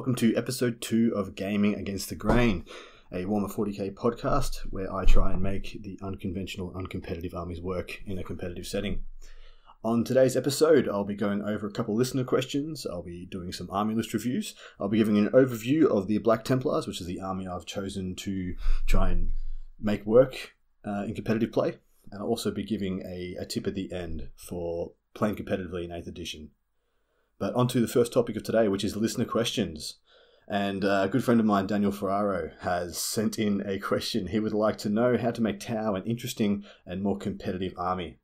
welcome to episode 2 of Gaming Against the Grain, a Warmer 40k podcast where I try and make the unconventional, uncompetitive armies work in a competitive setting. On today's episode, I'll be going over a couple listener questions, I'll be doing some army list reviews, I'll be giving an overview of the Black Templars, which is the army I've chosen to try and make work in competitive play, and I'll also be giving a tip at the end for playing competitively in 8th edition. But on to the first topic of today, which is listener questions. And a good friend of mine, Daniel Ferraro, has sent in a question. He would like to know how to make Tau an interesting and more competitive army.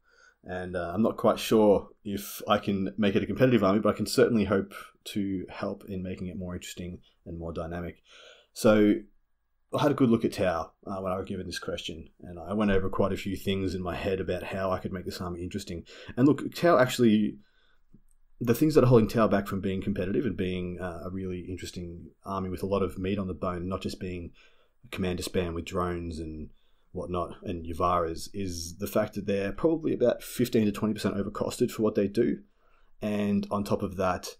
And I'm not quite sure if I can make it a competitive army, but I can certainly hope to help in making it more interesting and more dynamic. So I had a good look at Tau when I was given this question, and I went over quite a few things in my head about how I could make this army interesting. And look, Tau actually, the things that are holding Tau back from being competitive and being a really interesting army with a lot of meat on the bone, not just being commander spam with drones and whatnot and Yuvaras, is the fact that they're probably about 15 to 20% overcosted for what they do. And on top of that,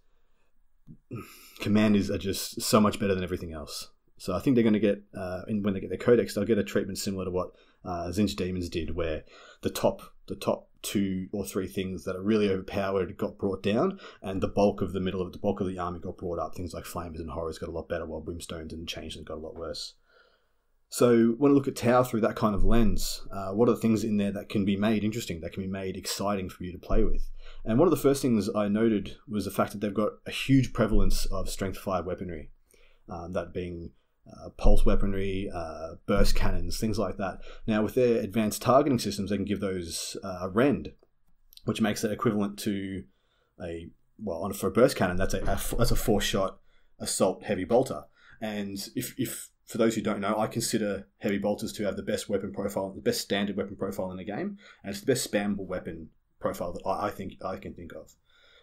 commanders are just so much better than everything else. So I think they're going to get, when they get their codex, they'll get a treatment similar to what Zinch Demons did, where the top 2 or 3 things that are really overpowered got brought down, and the bulk of the army got brought up. Things like Flamers and Horrors got a lot better, while Brimstones and Changelings got a lot worse. So when I look at Tau through that kind of lens, what are the things in there that can be made interesting, that can be made exciting for you to play with? And one of the first things I noted was the fact that they've got a huge prevalence of Strength 5 weaponry, that being pulse weaponry, burst cannons, things like that. Now, with their advanced targeting systems, they can give those a rend, which makes it equivalent to for a burst cannon, that's a 4-shot assault heavy bolter. And if for those who don't know, I consider heavy bolters to have the best weapon profile, the best standard weapon profile in the game, and it's the best spammable weapon profile that I can think of.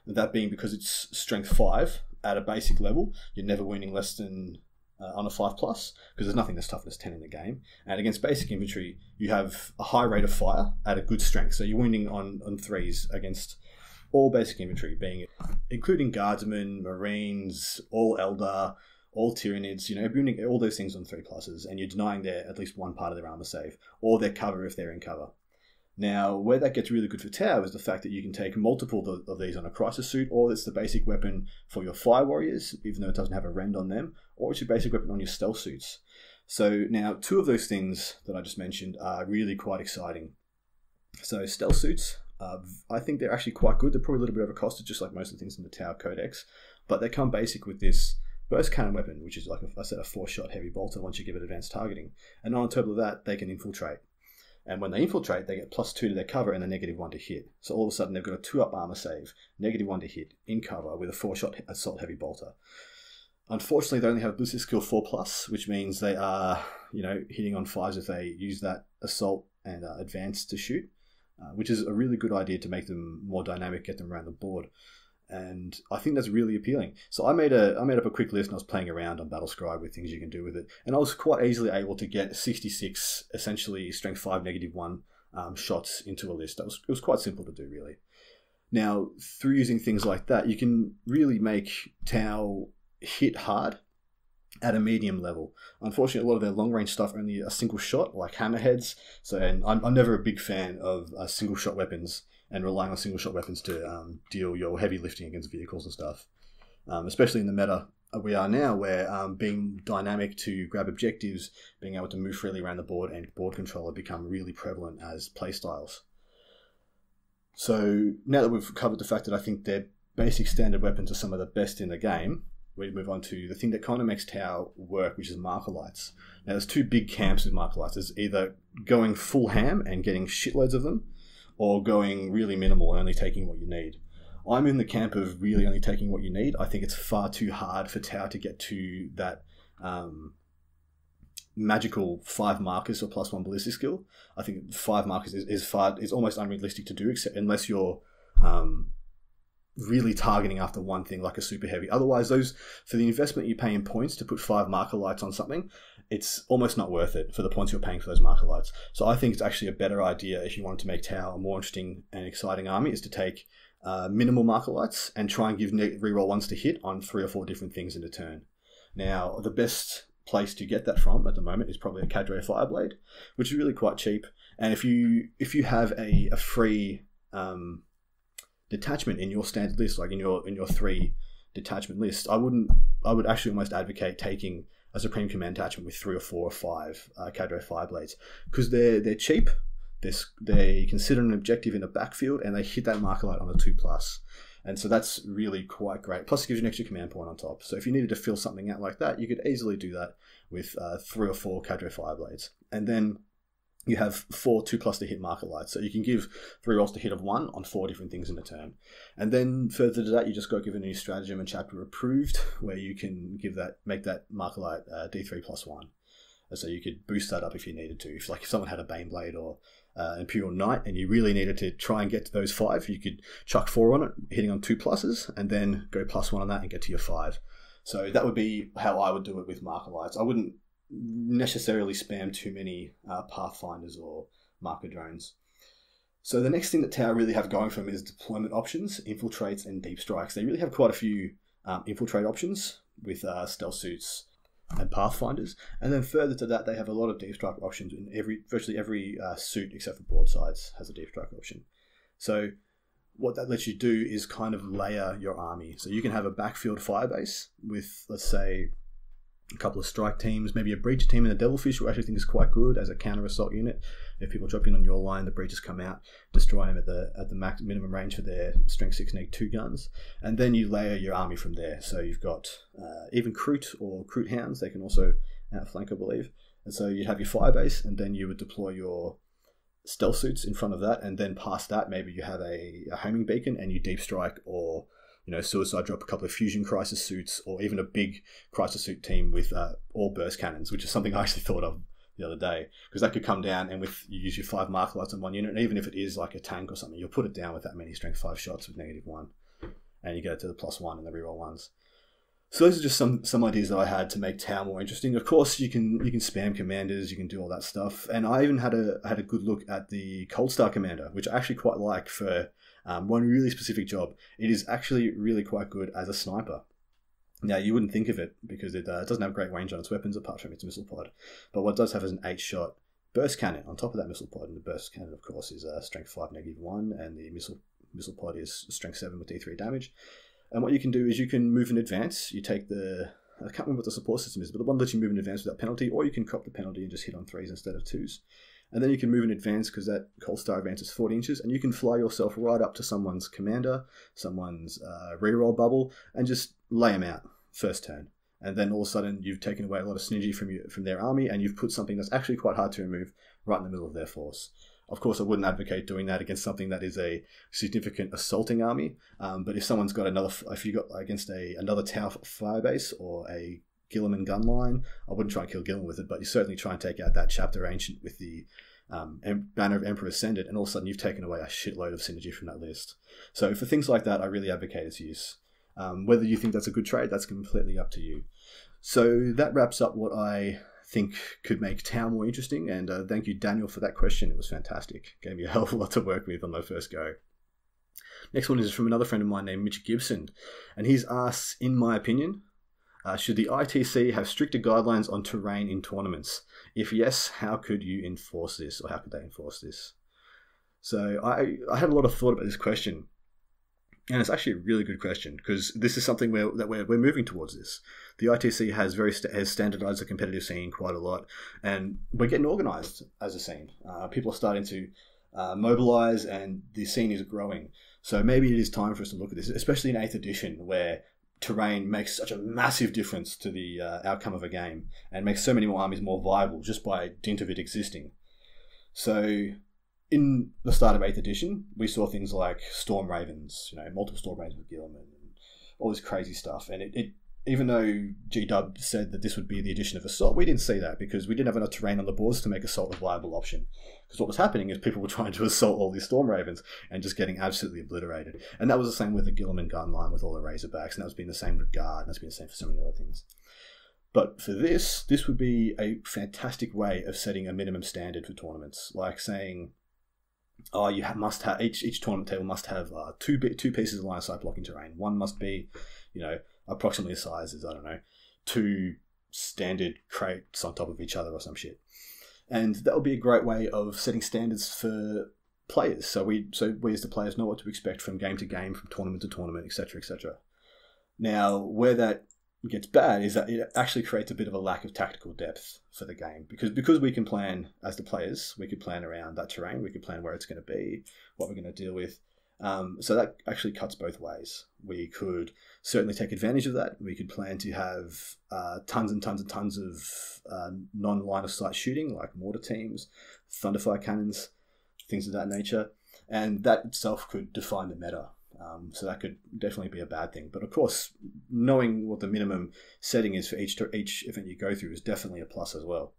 And that being because it's strength 5 at a basic level, you're never winning less than on a 5+, because there's nothing that's toughness 10 in the game. And against basic infantry, you have a high rate of fire at a good strength. So you're winning on 3s against all basic infantry, including guardsmen, marines, all Eldar, all Tyranids, winning all those things on 3+, and you're denying their at least one part of their armor save, or their cover if they're in cover. Now, where that gets really good for Tau is the fact that you can take multiple of these on a crisis suit, or it's the basic weapon for your fire warriors, even though it doesn't have a rend on them, or it's your basic weapon on your stealth suits. So now, 2 of those things that I just mentioned are really quite exciting. So stealth suits, I think they're actually quite good. They're probably a little bit overcosted, just like most of the things in the Tau Codex, but they come basic with this burst cannon weapon, which is, like I said, a 4-shot heavy bolter once you give it advanced targeting. And on top of that, they can infiltrate. And when they infiltrate, they get +2 to their cover and a -1 to hit. So all of a sudden, they've got a 2-up armor save, -1 to hit, in cover, with a 4-shot assault heavy bolter. Unfortunately, they only have ballistic skill 4+, which means they are, hitting on 5s if they use that assault and advance to shoot, which is a really good idea to make them more dynamic, get them around the board. And I think that's really appealing. So I made up a quick list, and I was playing around on Battlescribe with things you can do with it. And I was quite easily able to get 66, essentially strength 5 -1 shots into a list. It was quite simple to do, really. Now, through using things like that, you can really make Tau hit hard at a medium level. Unfortunately, a lot of their long-range stuff only a single shot, like hammerheads. And I'm never a big fan of single shot weapons and relying on single shot weapons to deal your heavy lifting against vehicles and stuff. Especially in the meta we are now, where being dynamic to grab objectives, being able to move freely around the board, and board control have become really prevalent as playstyles. So now that we've covered the fact that I think their basic standard weapons are some of the best in the game, we move on to the thing that kind of makes Tau work, which is marker lights. Now, there's 2 big camps with marker lights. There's either going full ham and getting shitloads of them, or going really minimal and only taking what you need. I'm in the camp of really only taking what you need. I think it's far too hard for Tau to get to that magical 5 markers or +1 ballistic skill. I think 5 markers is almost unrealistic to do, except unless you're really targeting after one thing like a super heavy. Otherwise, for the investment you pay in points to put 5 marker lights on something, it's almost not worth it for the points you're paying for those marker lights. So I think it's actually a better idea, if you want to make Tau a more interesting and exciting army, is to take minimal marker lights and try and give reroll 1s to hit on 3 or 4 different things in a turn. Now, the best place to get that from at the moment is probably a Cadre Fireblade, which is really quite cheap. And if you have a free detachment in your standard list, like in your 3 detachment list, I would actually almost advocate taking a Supreme Command attachment with 3 or 4 or 5 Cadre Fireblades, because they're cheap. They consider an objective in the backfield, and they hit that marker light on a 2+. And so that's really quite great. Plus, it gives you an extra command point on top. So if you needed to fill something out like that, you could easily do that with 3 or 4 Cadre Fireblades. And then you have 4 2+ to hit marker lights. So you can give 3 rolls to hit of 1 on 4 different things in a turn. And then further to that, you just got given a new stratagem and chapter approved, where you can make that marker light D3+1. And so you could boost that up if you needed to. If someone had a Baneblade or Imperial Knight and you really needed to try and get to those 5, you could chuck 4 on it, hitting on 2+, and then go +1 on that and get to your 5. So that would be how I would do it with marker lights. I wouldn't necessarily spam too many Pathfinders or marker drones. So the next thing that Tau really have going for them is deployment options, infiltrates, and deep strikes. They really have quite a few infiltrate options with stealth suits and Pathfinders, and then further to that, they have a lot of deep strike options in virtually every suit except for broadsides has a deep strike option. So what that lets you do is kind of layer your army. So you can have a backfield firebase with, let's say, a couple of strike teams, maybe a breacher team and a devilfish, who I actually think is quite good as a counter assault unit. If people drop in on your line, the breachers come out, destroy them at the max minimum range for their strength 6 neg 2 guns, and then you layer your army from there. So you've got even Kroot or Kroot hounds. They can also outflank, I believe. And so you'd have your firebase, and then you would deploy your stealth suits in front of that, and then past that, maybe you have a homing beacon and you deep strike, or suicide drop a couple of fusion crisis suits, or even a big crisis suit team with all burst cannons, which is something I actually thought of the other day, because that could come down, and you use your 5 marker lights on one unit, and even if it is like a tank or something, you'll put it down with that many strength 5 shots with -1, and you get it to the +1 and the reroll ones. So those are just some ideas that I had to make Tau more interesting. Of course, you can spam commanders, you can do all that stuff, and I even had a good look at the Cold Star Commander, which I actually quite like for one really specific job. It is actually really quite good as a sniper. Now, you wouldn't think of it because it doesn't have great range on its weapons apart from its missile pod, but what it does have is an 8-shot burst cannon on top of that missile pod, and the burst cannon, of course, is strength 5 -1, and the missile pod is strength 7 with D3 damage. And what you can do is you can move in advance. You take I can't remember what the support system is, but the one lets you move in advance without penalty, or you can crop the penalty and just hit on 3s instead of 2s. And then you can move in advance because that Cold Star advance is 40 inches, and you can fly yourself right up to someone's commander, someone's reroll bubble, and just lay them out first turn. And then all of a sudden you've taken away a lot of synergy from their army, and you've put something that's actually quite hard to remove right in the middle of their force. Of course, I wouldn't advocate doing that against something that is a significant assaulting army. But if someone's got if you got against another Tau firebase or a Gilliman gun line, I wouldn't try and kill Gilliman with it, but you certainly try and take out that chapter ancient with the Banner of Emperor Ascended, and all of a sudden you've taken away a shitload of synergy from that list. So for things like that, I really advocate its use. Whether you think that's a good trade, that's completely up to you. So that wraps up what I think could make Tau more interesting, and thank you, Daniel, for that question. It was fantastic. Gave me a hell of a lot to work with on my first go. Next one is from another friend of mine named Mitch Gibson, and he's asked, in my opinion, should the ITC have stricter guidelines on terrain in tournaments? If yes, how could you enforce this, or how could they enforce this? So I had a lot of thought about this question, and it's actually a really good question, because this is something that we're moving towards this. The ITC has standardized the competitive scene quite a lot, and we're getting organized as a scene. People are starting to mobilize, and the scene is growing. So maybe it is time for us to look at this, especially in 8th edition, where terrain makes such a massive difference to the outcome of a game, and makes so many more armies more viable just by dint of it existing. So in the start of 8th edition, we saw things like Storm Ravens, multiple Storm Ravens with Gilliman, and all this crazy stuff. And it even though G-Dub said that this would be the addition of Assault, we didn't see that because we didn't have enough terrain on the boards to make Assault a viable option. Because what was happening is people were trying to assault all these Storm Ravens and just getting absolutely obliterated. And that was the same with the Gilliman gun line with all the Razorbacks, and that's been the same with Guard, and that's been the same for so many other things. But for this would be a fantastic way of setting a minimum standard for tournaments, like saying, you must have each tournament table must have two pieces of line of sight blocking terrain. One must be, approximately the size is, I don't know, 2 standard crates on top of each other or some shit. And that would be a great way of setting standards for players. So we as the players know what to expect from game to game, from tournament to tournament, etc., etc. Now, where that gets bad is that it actually creates a bit of a lack of tactical depth for the game, because we can plan as the players, we could plan around that terrain, we could plan where it's going to be, what we're going to deal with. So that actually cuts both ways. We could certainly take advantage of that. We could plan to have tons and tons and tons of non-line of sight shooting, like mortar teams, thunderfire cannons, things of that nature, and that itself could define the meta. So that could definitely be a bad thing. But of course, knowing what the minimum setting is for each event you go through is definitely a plus as well.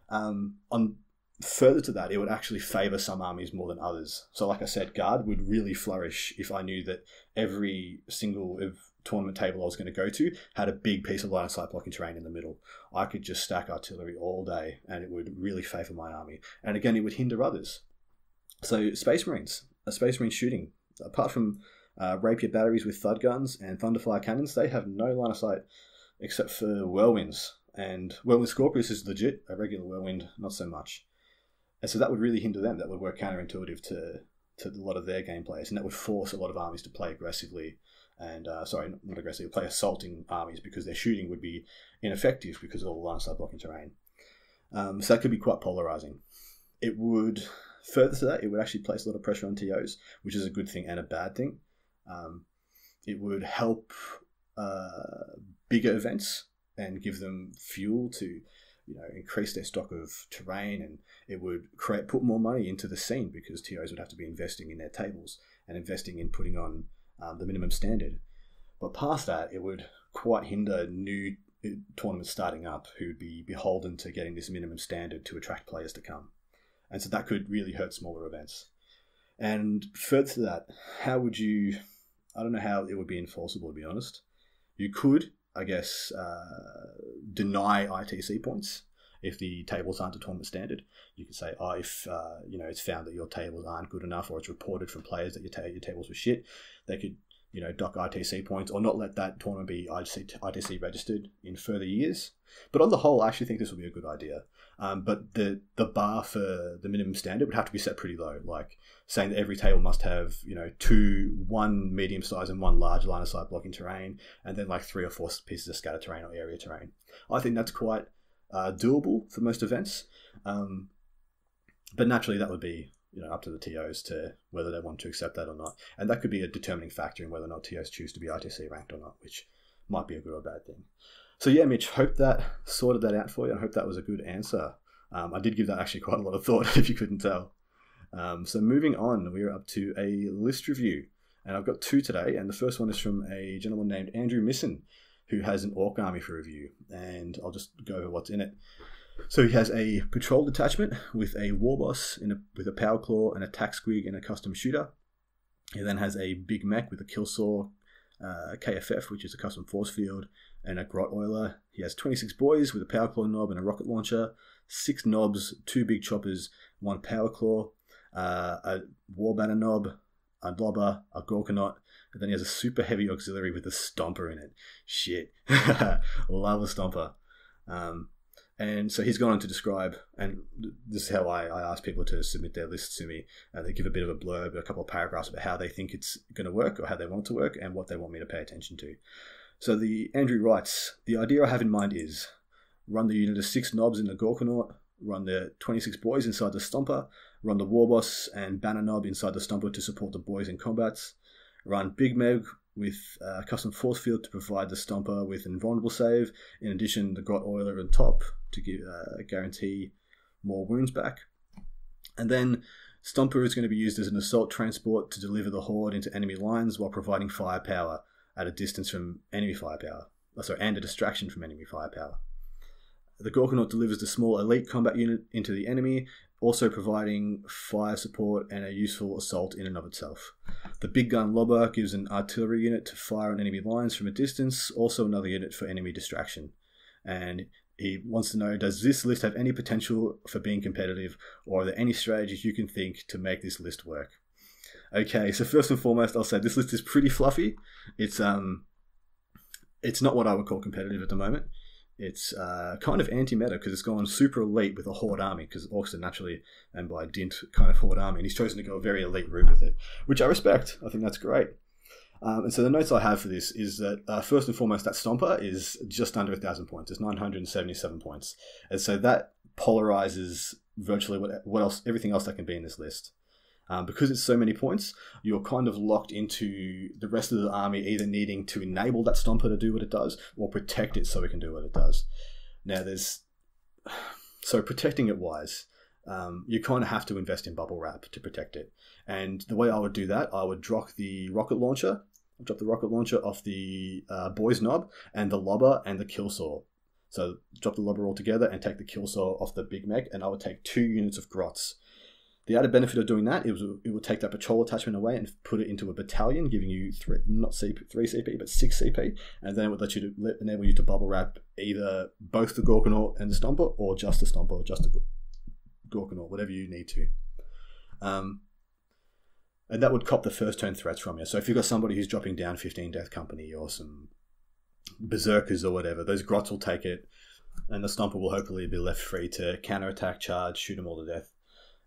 On further to that, it would actually favour some armies more than others. So like I said, Guard would really flourish if I knew that every single tournament table I was going to go to had a big piece of line of sight blocking terrain in the middle. I could just stack artillery all day and it would really favour my army. And again, it would hinder others. So Space Marines shooting, apart from rapier batteries with thud guns and thunderfire cannons, they have no line of sight except for whirlwinds. And Whirlwind Scorpius is legit, a regular whirlwind, not so much. And so that would really hinder them. That would work counterintuitive to a lot of their gameplays, and that would force a lot of armies to play aggressively. And not aggressively, play assaulting armies, because their shooting would be ineffective because of all the line of sight blocking terrain. So that could be quite polarizing. It would, further to that, it would actually place a lot of pressure on TOs, which is a good thing and a bad thing. It would help bigger events and give them fuel to, increase their stock of terrain, and it would put more money into the scene, because TOs would have to be investing in their tables and investing in putting on the minimum standard. But past that, it would quite hinder new tournaments starting up who would be beholden to getting this minimum standard to attract players to come. And so that could really hurt smaller events. And further to that, I don't know how it would be enforceable, to be honest. You could, I guess, deny ITC points if the tables aren't a tournament standard. You could say, if it's found that your tables aren't good enough, or it's reported from players that your tables were shit, they could dock ITC points, or not let that tournament be ITC registered in further years. But on the whole, I actually think this would be a good idea. But the bar for the minimum standard would have to be set pretty low, like saying that every table must have, one medium size and one large line of sight blocking terrain, and then like 3 or 4 pieces of scatter terrain or area terrain. I think that's quite doable for most events. But naturally that would be, up to the TOs to whether they want to accept that or not. And that could be a determining factor in whether or not TOs choose to be ITC ranked or not, which might be a good or bad thing. So yeah, Mitch, hope that sorted that out for you. I hope that was a good answer. I did give that actually quite a lot of thought, if you couldn't tell. So moving on, we're up to a list review. And I've got 2 today, and the first one is from a gentleman named Andrew Misson, who has an Orc army for review. And I'll just go over what's in it. So he has a patrol detachment with a war boss with a power claw, an attack squig, and a custom shooter. He then has a big mech with a kill saw, KFF, which is a custom force field, and a grot oiler. He has 26 boys with a power claw knob and a rocket launcher, 6 knobs, 2 big choppers, 1 power claw, a war banner knob, a lobber, a gorkanaut, and then he has a super heavy auxiliary with a stomper in it. Shit. Love a stomper. And so he's gone on to describe, and this is how I ask people to submit their lists to me. They give a bit of a blurb, a couple of paragraphs about how they think it's going to work, or how they want it to work, and what they want me to pay attention to. So Andrew writes, the idea I have in mind is run the unit of 6 knobs in the Gorkanaut, run the 26 boys inside the Stomper, run the Warboss and Banner Knob inside the Stomper to support the boys in combats, run Big Meg with a custom force field to provide the Stomper with invulnerable save, in addition the Grot Oiler on top to guarantee more wounds back. And then Stomper is going to be used as an assault transport to deliver the Horde into enemy lines while providing firepower at a distance from enemy firepower. And a distraction from enemy firepower. The Gorkanaut delivers the small elite combat unit into the enemy, also providing fire support and a useful assault in and of itself. The Big Gun Lobber gives an artillery unit to fire on enemy lines from a distance, also another unit for enemy distraction. And he wants to know, does this list have any potential for being competitive, or are there any strategies you can think to make this list work? Okay, so first and foremost, I'll say this list is pretty fluffy. It's not what I would call competitive at the moment. it's kind of anti-meta because it's gone super elite with a Horde army, because Orcs are naturally, and by dint, kind of Horde army, and he's chosen to go a very elite route with it, which I respect. I think that's great. And so the notes I have for this is that first and foremost, that Stomper is just under 1,000 points. It's 977 points. And so that polarizes virtually what else, everything else that can be in this list. Because it's so many points, you're kind of locked into the rest of the army either needing to enable that Stomper to do what it does or protect it so it can do what it does. Now, so protecting it wise, you kind of have to invest in bubble wrap to protect it. And the way I would do that, I would drop the rocket launcher off the boys knob and the lobber and the kill saw. So drop the lobber all together and take the kill saw off the big mech, and I would take 2 units of grots. The added benefit of doing that, it would take that patrol attachment away and put it into a battalion, giving you 3 CP, but 6 CP, and then it would enable you to bubble wrap either both the Gorkanaut and the Stomper, or just the Stomper, or just the Gorkanaut, whatever you need to. And that would cop the first turn threats from you. So if you've got somebody who's dropping down 15 Death Company or some Berserkers or whatever, those grots will take it, and the Stomper will hopefully be left free to counterattack, charge, shoot them all to death,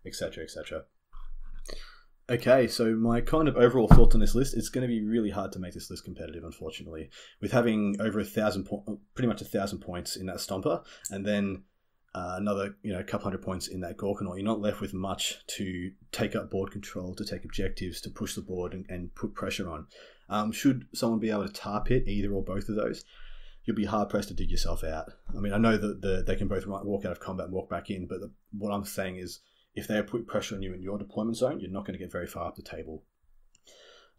etc., etc. Okay, so my kind of overall thoughts on this list, it's going to be really hard to make this list competitive, unfortunately. With having over 1,000 pretty much 1,000 points in that Stomper, and then another couple hundred points in that Gorkanaut, you're not left with much to take up board control, to take objectives, to push the board and put pressure on. Should someone be able to tar pit either or both of those, you'll be hard pressed to dig yourself out. I mean, I know that they can both walk out of combat and walk back in, but what I'm saying is, if they put pressure on you in your deployment zone, you're not going to get very far up the table.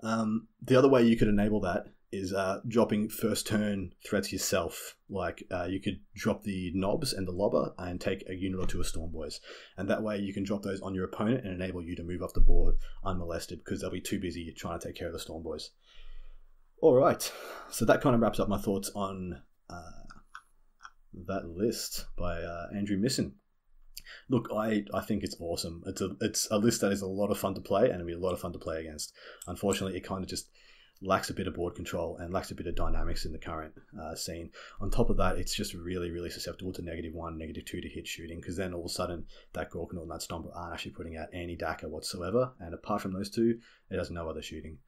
The other way you could enable that is dropping first turn threats yourself. Like you could drop the knobs and the lobber and take a unit or 2 of Storm Boys. And that way you can drop those on your opponent and enable you to move off the board unmolested, because they'll be too busy trying to take care of the Storm Boys. Alright, so that kind of wraps up my thoughts on that list by Andrew Misson. Look, I think it's awesome. It's a list that is a lot of fun to play, and it'll be a lot of fun to play against. Unfortunately, it kind of just lacks a bit of board control and lacks a bit of dynamics in the current scene. On top of that, it's just really, really susceptible to -1, -2 to hit shooting, because then all of a sudden that Gorkanaut and that Stomper aren't actually putting out any DACA whatsoever, and apart from those two, it has no other shooting.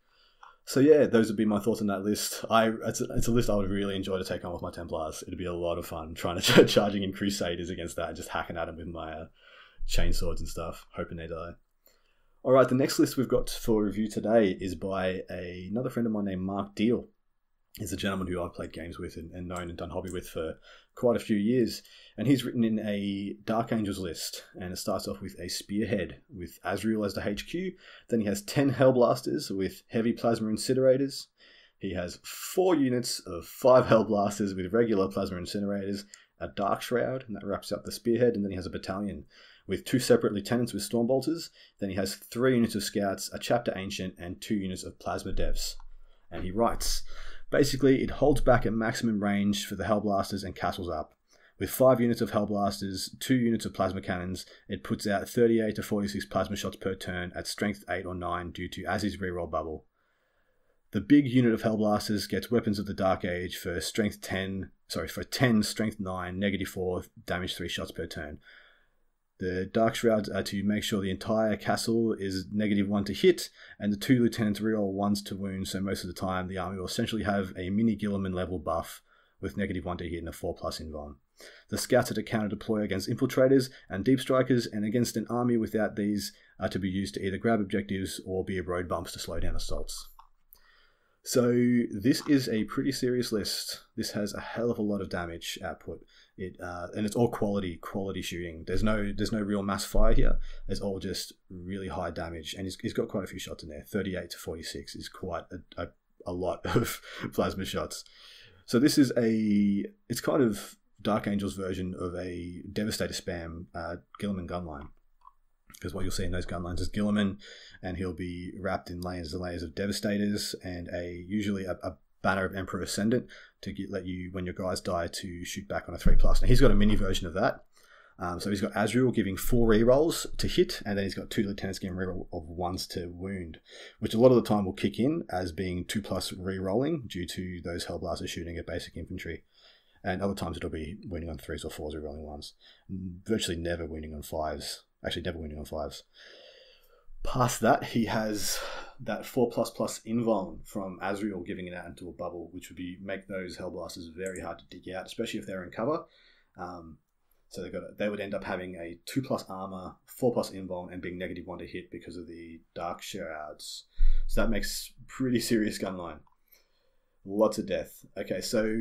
So yeah, those would be my thoughts on that list. It's a list I would really enjoy to take on with my Templars. It'd be a lot of fun trying to charging in Crusaders against that and just hacking at them with my chainswords and stuff, hoping they die. Alright, the next list we've got for review today is by another friend of mine named Mark Deal. He's a gentleman who I've played games with and known and done hobby with for quite a few years. And he's written in a Dark Angels list, and it starts off with a Spearhead with Azrael as the HQ. Then he has 10 Hellblasters with heavy plasma incinerators. He has 4 units of 5 Hellblasters with regular plasma incinerators, a Dark Shroud, and that wraps up the Spearhead. And then he has a battalion with 2 separate lieutenants with Stormbolters. Then he has 3 units of Scouts, a Chapter Ancient, and 2 units of Plasma Devs. And he writes, basically, it holds back at maximum range for the Hellblasters and Castles Up. With 5 units of Hellblasters, 2 units of Plasma Cannons, it puts out 38 to 46 plasma shots per turn at strength 8 or 9 due to Azzy's reroll bubble. The big unit of Hellblasters gets Weapons of the Dark Age for 10, strength 9, -4, damage 3 shots per turn. The Dark Shrouds are to make sure the entire castle is -1 to hit, and the 2 lieutenants reroll 1s to wound, so most of the time the army will essentially have a mini Gilliman level buff with -1 to hit and a 4+ invuln. The Scouts are to counter deploy against Infiltrators and Deep Strikers, and against an army without these are to be used to either grab objectives or be road bumps to slow down assaults. So this is a pretty serious list. This has a hell of a lot of damage output. And it's all quality shooting. There's no real mass fire here. It's all just really high damage, and he's got quite a few shots in there. 38 to 46 is quite a lot of plasma shots. So this is it's kind of Dark Angel's version of a Devastator spam Gilliman gunline. Because what you'll see in those gunlines is Gilliman, and he'll be wrapped in layers and layers of Devastators, and usually a Banner of Emperor Ascendant to let you, when your guys die, to shoot back on a 3+. Now he's got a mini version of that. So he's got Azrael giving 4 rerolls to hit, and then he's got 2 lieutenants giving reroll of 1s to wound, which a lot of the time will kick in as being 2+ rerolling due to those Hellblasters shooting at basic infantry. and other times it'll be winning on 3s or 4s or rolling 1s. Virtually never winning on 5s. Actually, never winning on 5s. Past that, he has that 4++ invuln from Azrael giving it out into a bubble, which would make those Hellblasters very hard to dig out, especially if they're in cover. So they would end up having a 2+ armor, 4+ invuln, and being -1 to hit because of the Dark Shrouds. So that makes pretty serious gunline. Lots of death. Okay, so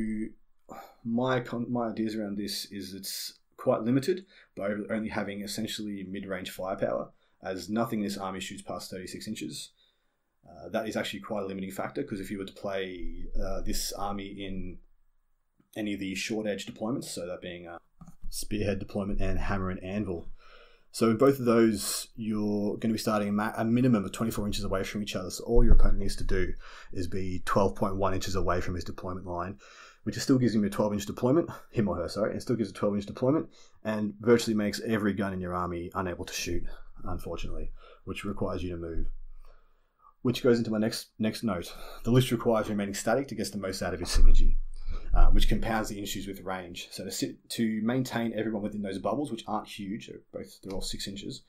my ideas around this is it's quite limited by only having essentially mid-range firepower, as nothing in this army shoots past 36 inches. That is actually quite a limiting factor, because if you were to play this army in any of the short edge deployments, so that being Spearhead deployment and Hammer and Anvil, so in both of those you're going to be starting a minimum of 24 inches away from each other. So all your opponent needs to do is be 12.1 inches away from his deployment line, which still gives him a 12-inch deployment, him or her, sorry, and still gives a 12-inch deployment, and virtually makes every gun in your army unable to shoot, unfortunately, which requires you to move. Which goes into my next note. The list requires remaining static to get the most out of his synergy, which compounds the issues with range. So to maintain everyone within those bubbles, which aren't huge, they're all 6 inches,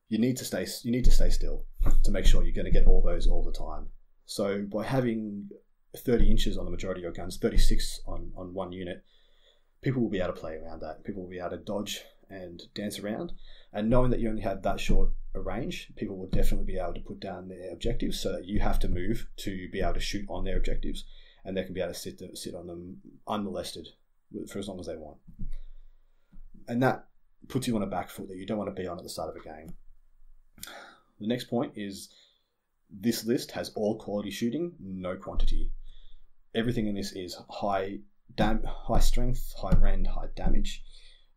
you need to stay still to make sure you're going to get all those all the time. So by having 30 inches on the majority of your guns, 36 on one unit, people will be able to play around that. People will be able to dodge and dance around. And knowing that you only have that short a range, people will definitely be able to put down their objectives, so that you have to move to be able to shoot on their objectives, and they can be able to sit on them unmolested for as long as they want. And that puts you on a back foot that you don't want to be on at the start of a game. The next point is this list has all quality shooting, no quantity. Everything in this is high strength, high rend, high damage.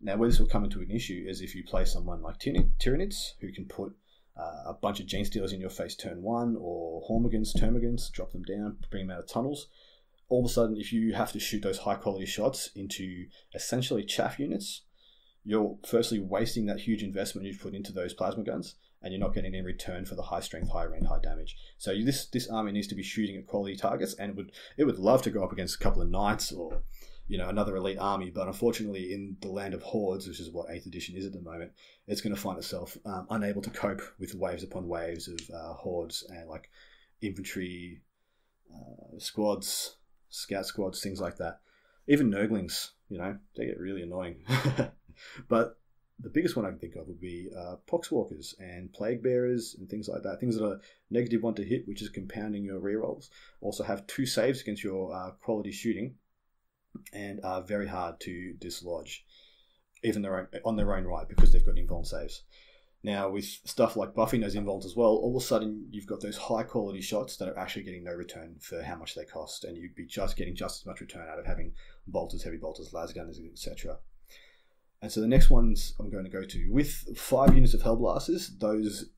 Now, where this will come into an issue is if you play someone like Tyranids, who can put a bunch of Gene Stealers in your face turn 1, or Termagants, drop them down, bring them out of tunnels. All of a sudden, if you have to shoot those high quality shots into essentially chaff units, you're firstly wasting that huge investment you've put into those plasma guns, and you're not getting any return for the high strength, high range, high damage. So this army needs to be shooting at quality targets, and it would love to go up against a couple of knights or another elite army, but unfortunately in the land of hordes, which is what 8th edition is at the moment, it's going to find itself unable to cope with waves upon waves of hordes and like infantry squads, scout squads, things like that. Even Nurglings, they get really annoying. But the biggest one I can think of would be Poxwalkers and Plague Bearers and things like that. Things that are -1 to hit, which is compounding your rerolls. Also have 2 saves against your quality shooting, and are very hard to dislodge, even on their own right, because they've got invuln saves. Now, with stuff like buffing those invulns as well, all of a sudden you've got those high quality shots that are actually getting no return for how much they cost, and you'd be getting just as much return out of having bolters, heavy bolters, lasgunners, etc. And so the next ones I'm going to go to, with 5 units of Hellblasters, those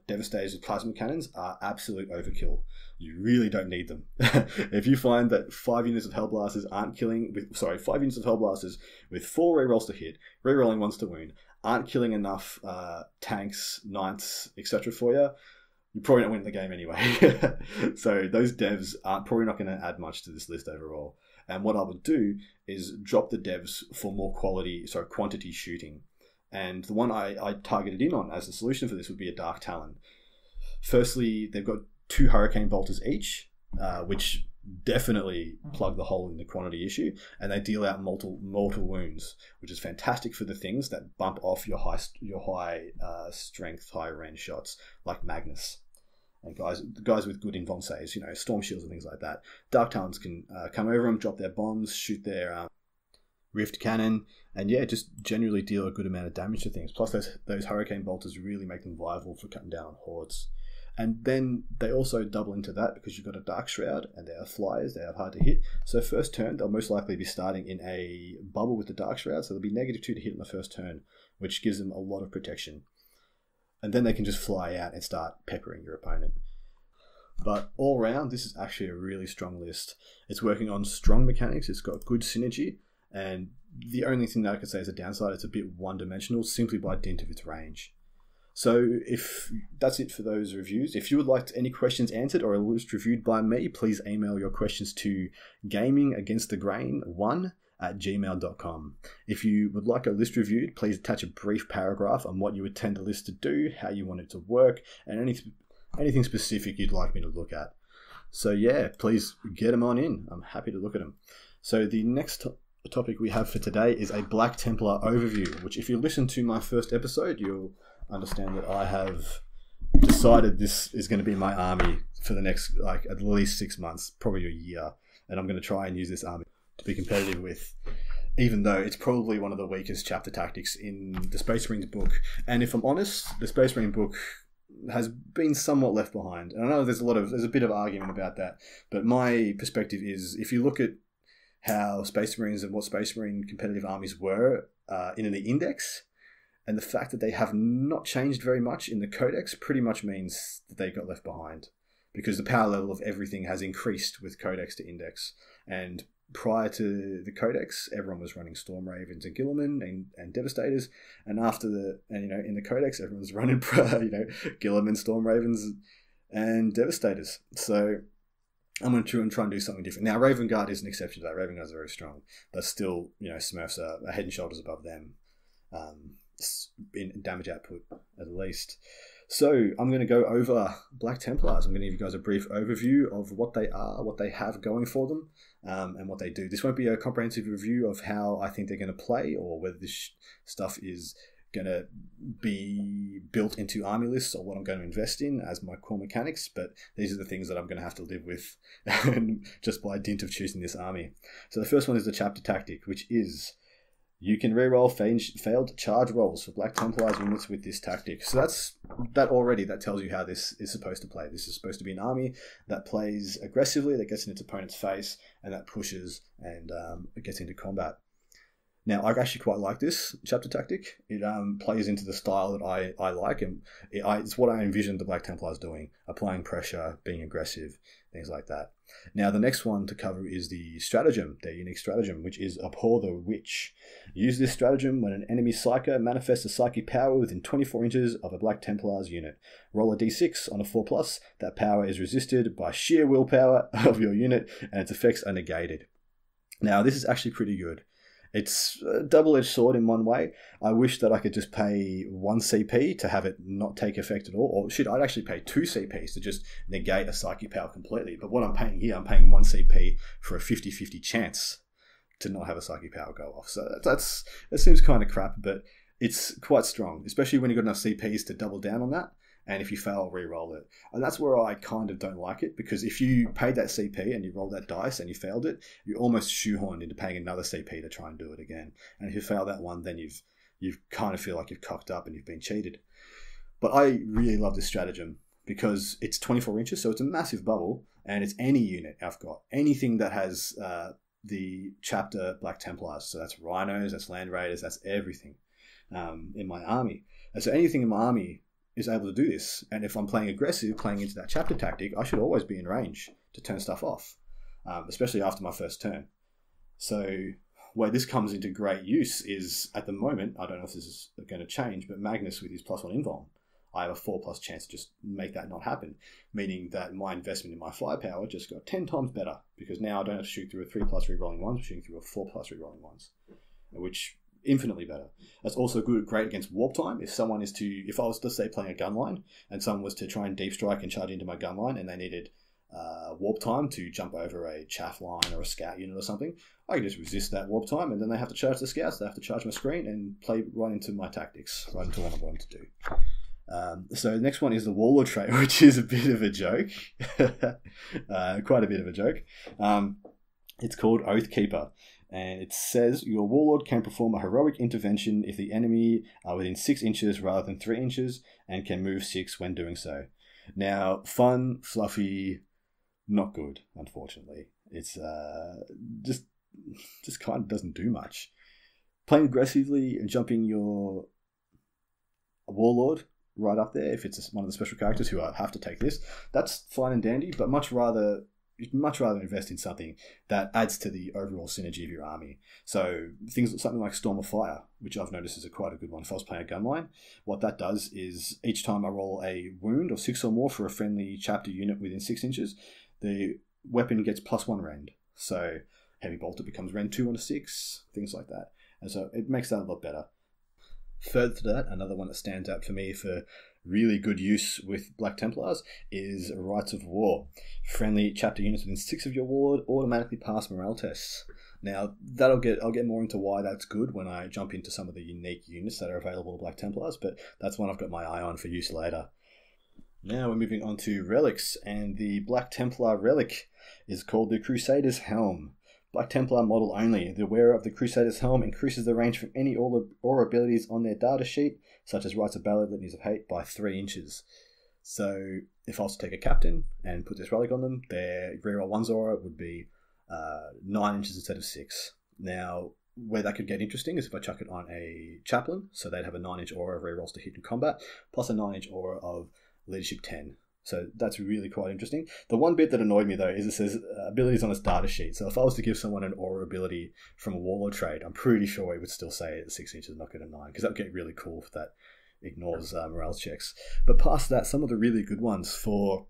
Devastators with plasma cannons are absolute overkill. You really don't need them. If you find that 5 units of Hellblasters 5 units of Hellblasters with 4 rerolls to hit, rerolling 1s to wound, aren't killing enough tanks, knights, etc. for you, you're probably not winning the game anyway. So those devs are probably not going to add much to this list overall. And what I would do is drop the devs for more quantity shooting. And the one I targeted in on as a solution for this would be a Dark Talon. Firstly, they've got 2 Hurricane Bolters each, which definitely plug the hole in the quantity issue, and they deal out mortal wounds, which is fantastic for the things that bump off your high strength, high range shots, like Magnus. And guys with good invuln saves, Storm Shields and things like that. Dark Talons can come over them, drop their bombs, shoot their Rift Cannon, and just generally deal a good amount of damage to things. Plus those Hurricane Bolters really make them viable for cutting down on hordes. And then they also double into that because you've got a Dark Shroud, and they are flyers, they are hard to hit. So first turn, they'll most likely be starting in a bubble with the Dark Shroud, so they'll be -2 to hit on the first turn, which gives them a lot of protection. And then they can just fly out and start peppering your opponent. But all round, this is actually a really strong list. It's working on strong mechanics, it's got good synergy, and the only thing that I could say is a downside, it's a bit one-dimensional simply by dint of its range. So if that's it for those reviews. If you would like any questions answered or a list reviewed by me, please email your questions to gamingagainstthegrain1 @gmail.com. If you would like a list reviewed, please attach a brief paragraph on what you intend the list to do, how you want it to work, and anything specific you'd like me to look at. So yeah, please get them on in. I'm happy to look at them. So the next topic we have for today is a Black Templar overview, which if you listen to my first episode, you'll understand that I have decided this is going to be my army for the next, like, at least 6 months, probably a year. And I'm going to try and use this army to be competitive with, even though it's probably one of the weakest chapter tactics in the Space Marines book. And if I'm honest, the Space Marine book has been somewhat left behind. And I know there's a bit of argument about that, but my perspective is, if you look at how Space Marines and what Space Marine competitive armies were in the index, and the fact that they have not changed very much in the codex pretty much means that they got left behind, because the power level of everything has increased with codex to index. And prior to the codex, everyone was running Storm Ravens and Guilliman and Devastators, and in the codex, everyone's running Guilliman, Storm Ravens, and Devastators. So I'm going to try and do something different. Now, Raven Guard is an exception to that. Raven Guard is very strong, but still, Smurfs are head and shoulders above them in damage output, at least. So I'm going to go over Black Templars. I'm going to give you guys a brief overview of what they are, what they have going for them, and what they do. This won't be a comprehensive review of how I think they're going to play, or whether this stuff is going to be built into army lists, or what I'm going to invest in as my core mechanics, but these are the things that I'm going to have to live with just by dint of choosing this army. So the first one is the chapter tactic, which is you can reroll failed charge rolls for Black Templars units with this tactic. So that tells you how this is supposed to play. This is supposed to be an army that plays aggressively, that gets in its opponent's face, and that pushes and gets into combat. Now, I actually quite like this chapter tactic. It plays into the style that I like, and it's what I envisioned the Black Templars doing: applying pressure, being aggressive, things like that. Now, the next one to cover is the stratagem, their unique stratagem, which is Abhor the Witch. Use this stratagem when an enemy psyker manifests a psychic power within 24 inches of a Black Templars unit. Roll a d6 on a 4+. That power is resisted by sheer willpower of your unit, and its effects are negated. Now, this is actually pretty good. It's a double-edged sword in one way. I wish that I could just pay 1 CP to have it not take effect at all. Or I'd actually pay 2 CPs to just negate a psychic power completely. But what I'm paying here, I'm paying 1 CP for a 50-50 chance to not have a psychic power go off. So that seems kind of crap, but it's quite strong, especially when you've got enough CPs to double down on that. And if you fail, re-roll it. And that's where I kind of don't like it, because if you paid that CP and you rolled that dice and you failed it, you're almost shoehorned into paying another CP to try and do it again. And if you fail that one, then you kind of feel like you've cocked up and you've been cheated. But I really love this stratagem because it's 24 inches, so it's a massive bubble, and it's any unit I've got. Anything that has the chapter Black Templars. So that's Rhinos, that's Land Raiders, that's everything in my army. And so anything in my army is able to do this, and if I'm playing aggressive, playing into that chapter tactic, I should always be in range to turn stuff off, especially after my first turn. So where this comes into great use is, at the moment, I don't know if this is going to change, but Magnus with his +1 invuln, I have a 4+ chance to just make that not happen, meaning that my investment in my firepower just got 10 times better, because now I don't have to shoot through a 3+ rerolling ones, I'm shooting through a 4+ rerolling ones, which infinitely better. That's also great against warp time. If I was to say playing a gun line and someone was to try and deep strike and charge into my gun line, and they needed warp time to jump over a chaff line or a scout unit or something, I can just resist that warp time, and then they have to charge the scouts, they have to charge my screen and play right into my tactics, right into what I want to do. So the next one is the Warlord trait, which is a bit of a joke. Quite a bit of a joke. It's called Oathkeeper. And it says your Warlord can perform a heroic intervention if the enemy are within 6 inches rather than 3 inches, and can move 6 when doing so. Now, fun, fluffy, not good, unfortunately. It's just kind of doesn't do much. Playing aggressively and jumping your Warlord right up there, if it's one of the special characters who have to take this, that's fine and dandy, but you'd much rather invest in something that adds to the overall synergy of your army. So something like Storm of Fire, which I've noticed is quite a good one if I was playing a gunline. What that does is each time I roll a wound of 6 or more for a friendly chapter unit within 6 inches, the weapon gets +1 rend. So Heavy Bolter becomes Rend 2 on a 6, things like that. And so it makes that a lot better. Further to that, another one that stands out for me for really good use with Black Templars is Rites of War. Friendly chapter units within 6 of your ward automatically pass morale tests. Now, I'll get more into why that's good when I jump into some of the unique units that are available to Black Templars, but that's one I've got my eye on for use later. Now we're moving on to relics, and the Black Templar relic is called the Crusader's Helm. Black Templar model only. The wearer of the Crusader's Helm increases the range from any aura abilities on their data sheet, such as Rites of Battle, Litanies of Hate, by 3 inches. So if I was to take a captain and put this relic on them, their reroll 1's aura would be 9 inches instead of 6. Now, where that could get interesting is if I chuck it on a chaplain, so they'd have a 9-inch aura of rerolls to hit in combat, plus a 9-inch aura of leadership 10. So that's really quite interesting. The one bit that annoyed me, though, is it says abilities on its data sheet. So if I was to give someone an aura ability from a Warlord trade, I'm pretty sure it would still say 6 inches, not get a 9, because that would get really cool if that ignores morale checks. But past that, some of the really good ones for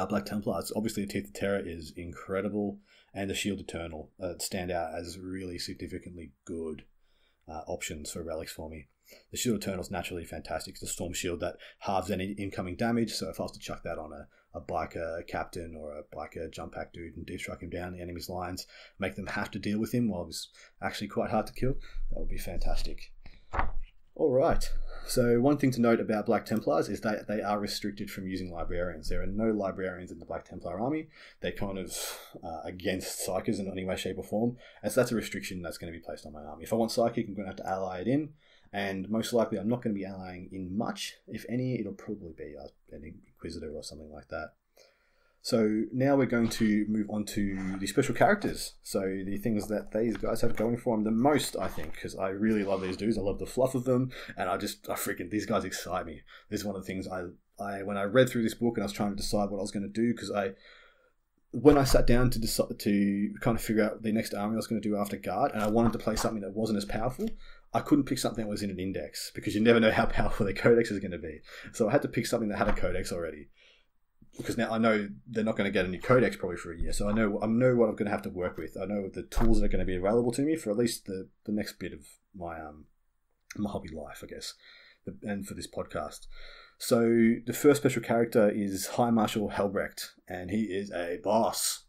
Black Templars, obviously the Teeth of Terror is incredible, and the Shield Eternal stand out as really significantly good options for relics for me. The Shield Eternal is naturally fantastic. It's a Storm Shield that halves any incoming damage, so if I was to chuck that on a biker captain or a biker jump pack dude and deep strike him down the enemy's lines, make them have to deal with him while he's actually quite hard to kill, that would be fantastic. Alright, so one thing to note about Black Templars is that they are restricted from using librarians. There are no librarians in the Black Templar army. They're kind of against Psychers in any way, shape or form, and so that's a restriction that's going to be placed on my army. If I want Psychic, I'm going to have to ally it in, and most likely I'm not going to be allying in much. If any, it'll probably be an Inquisitor or something like that. So now we're going to move on to the special characters. So the things that these guys have going for them the most, I think, because I really love these dudes. I love the fluff of them, and these guys excite me. This is one of the things when I read through this book and I was trying to decide what I was going to do, because when I sat down to decide to kind of figure out the next army I was going to do after Guard, and I wanted to play something that wasn't as powerful, I couldn't pick something that was in an index, because you never know how powerful the codex is going to be. So I had to pick something that had a codex already, because now I know they're not going to get a new codex probably for a year. So I know what I'm going to have to work with. I know the tools that are going to be available to me for at least the next bit of my hobby life, I guess, and for this podcast. So the first special character is High Marshal Helbrecht, and he is a boss.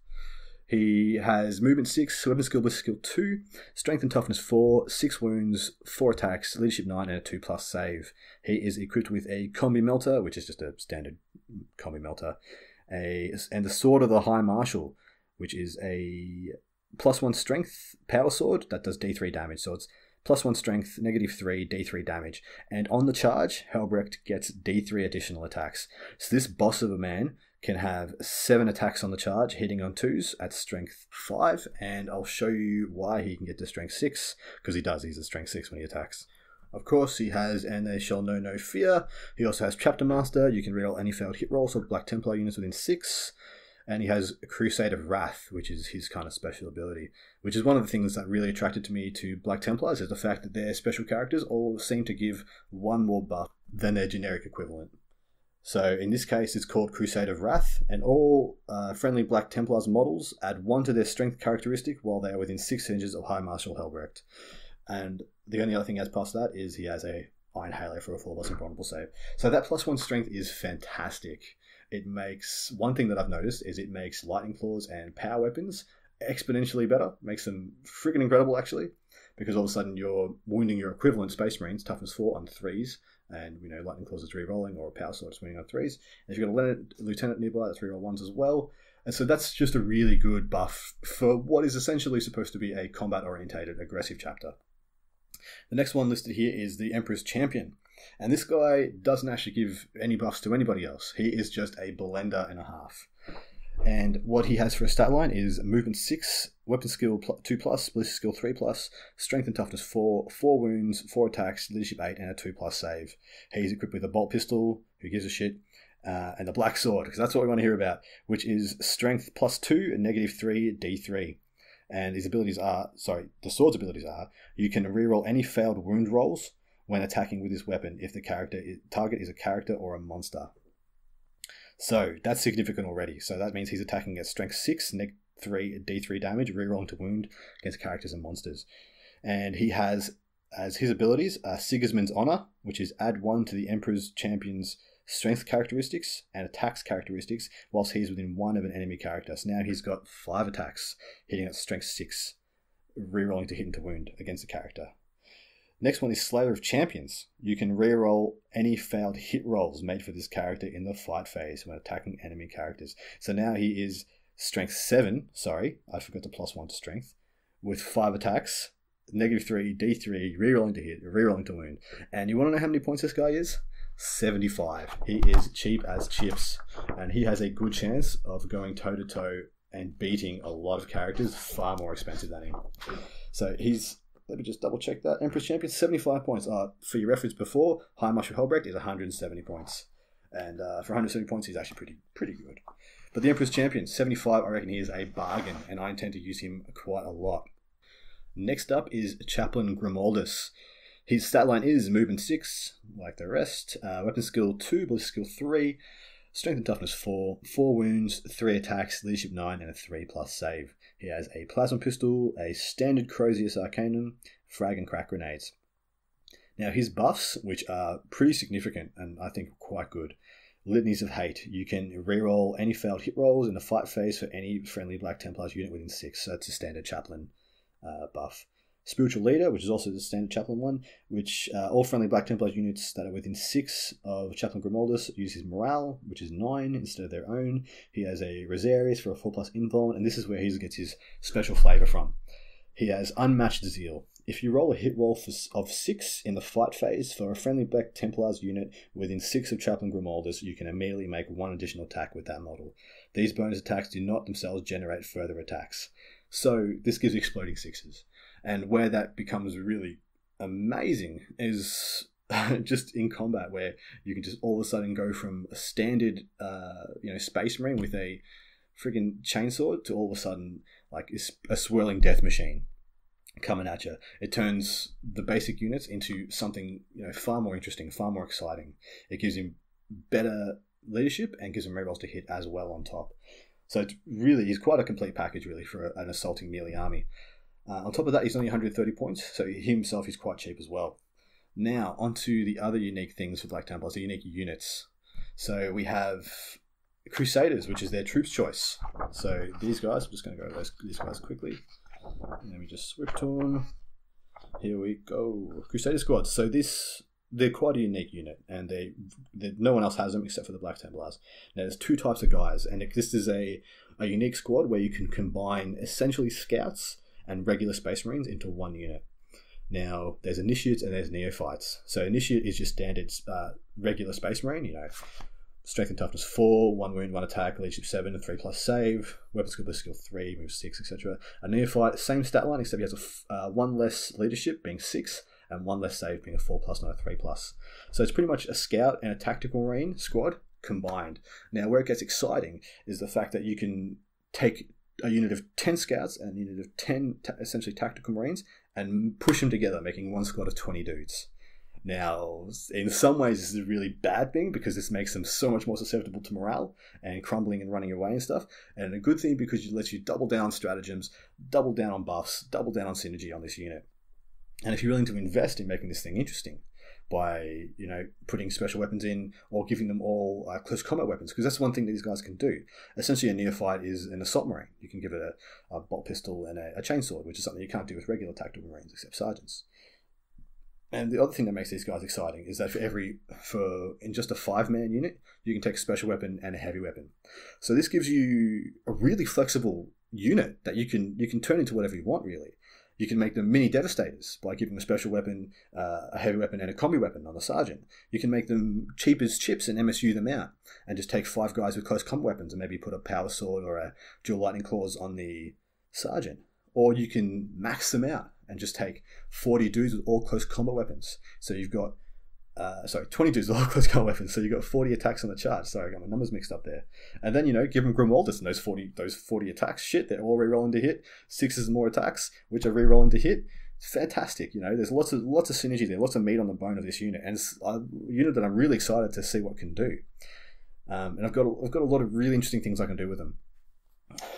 He has movement 6, weapon skill, ballistic skill 2, strength and toughness 4, 6 wounds, 4 attacks, leadership 9, and a 2+ save. He is equipped with a combi melter, which is just a standard combi melter, and the Sword of the High Marshal, which is a +1 strength power sword that does D3 damage. So it's +1 strength, -3, D3 damage. And on the charge, Helbrecht gets D3 additional attacks. So this boss of a man can have 7 attacks on the charge, hitting on 2s at strength 5, and I'll show you why he can get to strength 6, because he does. He's a strength 6 when he attacks. Of course, he has And They Shall Know No Fear. He also has Chapter Master. You can reroll any failed hit rolls of Black Templar units within 6. And he has Crusade of Wrath, which is his kind of special ability, which is one of the things that really attracted me to Black Templars, is the fact that their special characters all seem to give 1 more buff than their generic equivalent. So in this case, it's called Crusade of Wrath, and all friendly Black Templars models add 1 to their strength characteristic while they are within 6 inches of High Marshal Helbrecht. And the only other thing as past that is he has a Iron Halo for a 4+ invulnerable save. So that +1 strength is fantastic. It makes, one thing that I've noticed is it makes Lightning Claws and power weapons exponentially better. Makes them freaking incredible, actually, because all of a sudden you're wounding your equivalent Space Marines, toughness 4 on 3s, and Lightning Claws is re-rolling, or a power sword is winning on 3s. And if you've got a lieutenant nearby, that's re-roll 1s as well. And so that's just a really good buff for what is essentially supposed to be a combat-orientated, aggressive chapter. The next one listed here is the Emperor's Champion. And this guy doesn't actually give any buffs to anybody else. He is just a blender and a half. And what he has for a stat line is movement 6, weapon skill 2+, ballistic skill 3+, strength and toughness 4, 4 wounds, 4 attacks, leadership 8, and a 2+ save. He's equipped with a bolt pistol, who gives a shit, and the black sword, because that's what we want to hear about, which is strength +2 and -3, D3. And his abilities are, the sword's abilities are, you can reroll any failed wound rolls when attacking with this weapon if the target is a character or a monster. So that's significant already. So that means he's attacking at strength 6, D3 damage, rerolling to wound against characters and monsters. And he has, as his abilities, Sigismund's Honor, which is add 1 to the Emperor's Champion's strength characteristics and attacks characteristics whilst he's within 1 of an enemy character. So now he's got 5 attacks, hitting at strength 6, rerolling to hit and to wound against the character. Next one is Slayer of Champions. You can reroll any failed hit rolls made for this character in the fight phase when attacking enemy characters. So now he is strength 7, sorry, I forgot to +1 to strength, with 5 attacks, -3, D3, rerolling to hit, rerolling to wound. And you want to know how many points this guy is? 75. He is cheap as chips, and he has a good chance of going toe-to-toe and beating a lot of characters far more expensive than him. So he's, let me just double check that, Emperor's Champion, 75 points. For your reference before, High Marshal Helbrecht is 170 points. And for 170 points, he's actually pretty good. But the Emperor's Champion, 75, I reckon he is a bargain, and I intend to use him quite a lot. Next up is Chaplain Grimaldus. His stat line is movement 6, like the rest, weapon skill 2, ballistic skill 3, strength and toughness 4, 4 wounds, 3 attacks, leadership 9, and a 3+ save. He has a plasma pistol, a standard Crozius Arcanum, frag and crack grenades. Now his buffs, which are pretty significant and I think quite good. Litanies of Hate. You can reroll any failed hit rolls in the fight phase for any friendly Black Templars unit within 6, so that's a standard Chaplain buff. Spiritual Leader, which is also the standard Chaplain one, which all friendly Black Templars units that are within 6 of Chaplain Grimaldus use his morale, which is 9 instead of their own. He has a Rosarius for a 4+ invuln, and this is where he gets his special flavour from. He has Unmatched Zeal. If you roll a hit roll of 6 in the fight phase for a friendly Black Templars unit within 6 of Chaplain Grimaldus, you can immediately make 1 additional attack with that model. These bonus attacks do not themselves generate further attacks. So this gives exploding 6s. And where that becomes really amazing is just in combat, where you can just all of a sudden go from a standard, Space Marine with a friggin' chainsaw to all of a sudden like a swirling death machine coming at you. It turns the basic units into something far more interesting, far more exciting. It gives him better leadership and gives him rerolls to hit as well on top. So it really is quite a complete package really for an assaulting melee army. On top of that, he's only 130 points, so he himself is quite cheap as well. Now, onto the other unique things for Black Templars, the unique units. So we have Crusaders, which is their troops choice. So these guys, I'm just going to go over these guys quickly. Let me just switch to them. Here we go. Crusader squad. So they're quite a unique unit, and no one else has them except for the Black Templars. Now, there's 2 types of guys, and this is a unique squad where you can combine essentially scouts and regular Space Marines into 1 unit. Now, there's Initiates and there's Neophytes. So Initiate is your standard regular Space Marine, strength and toughness 4, 1 wound, 1 attack, leadership 7, and 3+ save, weapon skill 3, move 6, etc. A Neophyte, same stat line, except he has 1 less leadership, being 6, and 1 less save, being a 4+, not a 3+. So it's pretty much a scout and a tactical marine squad combined. Now, where it gets exciting is the fact that you can take a unit of 10 scouts and a unit of 10 essentially tactical marines and push them together, making 1 squad of 20 dudes. Now, in some ways, this is a really bad thing because this makes them so much more susceptible to morale and crumbling and running away and stuff. And a good thing because it lets you double down on stratagems, double down on buffs, double down on synergy on this unit. And if you're willing to invest in making this thing interesting by, putting special weapons in or giving them all close combat weapons, because that's one thing that these guys can do. Essentially, a Neophyte is an assault marine. You can give it a bolt pistol and a chainsword, which is something you can't do with regular tactical marines except sergeants. And the other thing that makes these guys exciting is that in just a 5-man unit, you can take a special weapon and a heavy weapon. So this gives you a really flexible unit that you can turn into whatever you want, really. You can make them mini devastators by giving a special weapon, a heavy weapon, and a combi weapon on the sergeant. You can make them cheap as chips and MSU them out and just take 5 guys with close combat weapons and maybe put a power sword or a dual lightning claws on the sergeant. Or you can max them out and just take 40 dudes with all close combat weapons. So you've got 20 dudes with all close combat weapons. So you've got 40 attacks on the chart. Sorry, I got my numbers mixed up there. And then, give them Grimaldus and those 40 attacks. Shit, they're all rerolling to hit. 6 more attacks, which are rerolling to hit. It's fantastic, There's lots of synergy there, lots of meat on the bone of this unit, and it's a unit that I'm really excited to see what it can do. And I've got a lot of really interesting things I can do with them.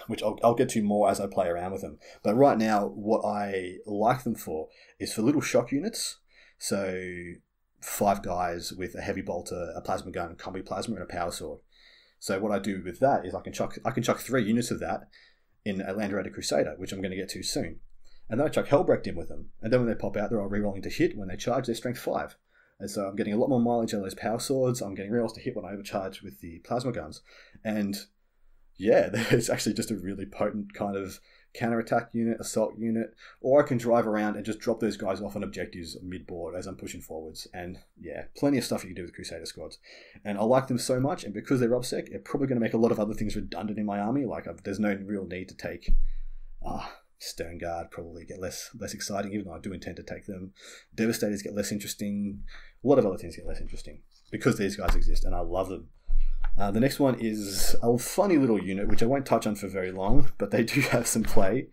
which I'll get to more as I play around with them. But right now, what I like them for is for little shock units. So 5 guys with a heavy bolter, a plasma gun, a combi plasma, and a power sword. So what I do with that is I can chuck 3 units of that in a Land Raider Crusader, which I'm going to get to soon. And then I chuck Hellbrecht in with them. And then when they pop out, they're all rerolling to hit. When they charge, they're strength 5. And so I'm getting a lot more mileage out of those power swords. I'm getting rerolls to hit when I overcharge with the plasma guns. And yeah, it's actually just a really potent kind of counter-attack unit, assault unit, or I can drive around and just drop those guys off on objectives mid-board as I'm pushing forwards. And yeah, plenty of stuff you can do with Crusader squads. And I like them so much, and because they're OBSEC, they're probably going to make a lot of other things redundant in my army. Like, there's no real need to take Stern Guard, probably get less exciting, even though I do intend to take them. Devastators get less interesting. A lot of other things get less interesting because these guys exist, and I love them. The next one is a funny little unit, which I won't touch on for very long, but they do have some play.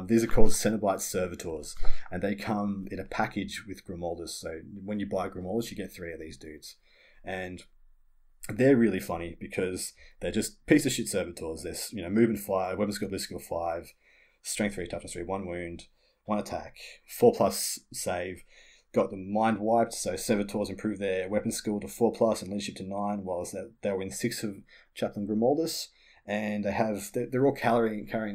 These are called Cenobite Servitors, and they come in a package with Grimaldus. So when you buy Grimaldus, you get 3 of these dudes. And they're really funny because they're just piece of shit Servitors. There's, movement 5, weapon skill, bliss skill 5, strength 3, toughness 3, 1 wound, 1 attack, 4+ save. Got them mind wiped, so Servitors improve their weapon skill to 4+ and leadership to 9, whilst they were in 6 of Chaplain Grimaldus, and they're all carrying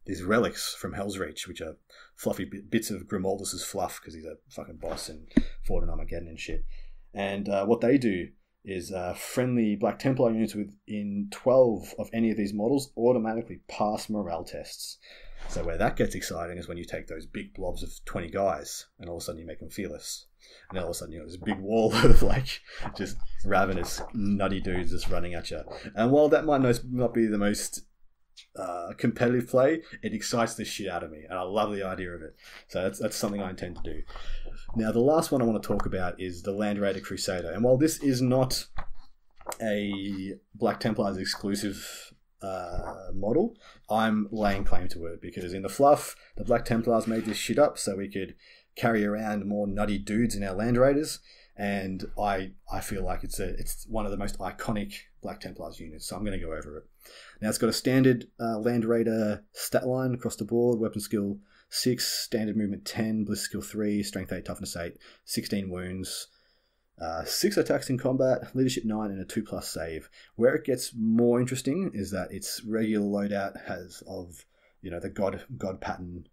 these relics from Hell's Reach, which are fluffy bits of Grimaldus's fluff because he's a fucking boss and fought in Armageddon and shit. And what they do is friendly Black Templar units within 12 of any of these models automatically pass morale tests. So where that gets exciting is when you take those big blobs of 20 guys and all of a sudden you make them fearless. And then all of a sudden, there's a big wall of just ravenous, nutty dudes just running at you. And while that might not be the most competitive play, it excites the shit out of me. And I love the idea of it. So that's something I intend to do. Now, the last one I want to talk about is the Land Raider Crusader. And while this is not a Black Templars exclusive model, I'm laying claim to it because in the fluff, the Black Templars made this shit up so we could carry around more nutty dudes in our Land Raiders, and I feel like it's one of the most iconic Black Templars units, so I'm going to go over it. Now, it's got a standard Land Raider stat line across the board: weapon skill 6, standard movement 10, bliss skill 3, strength 8, toughness 8, 16 wounds, 6 attacks in combat, leadership 9, and a 2+ save. Where it gets more interesting is that its regular loadout has the God pattern,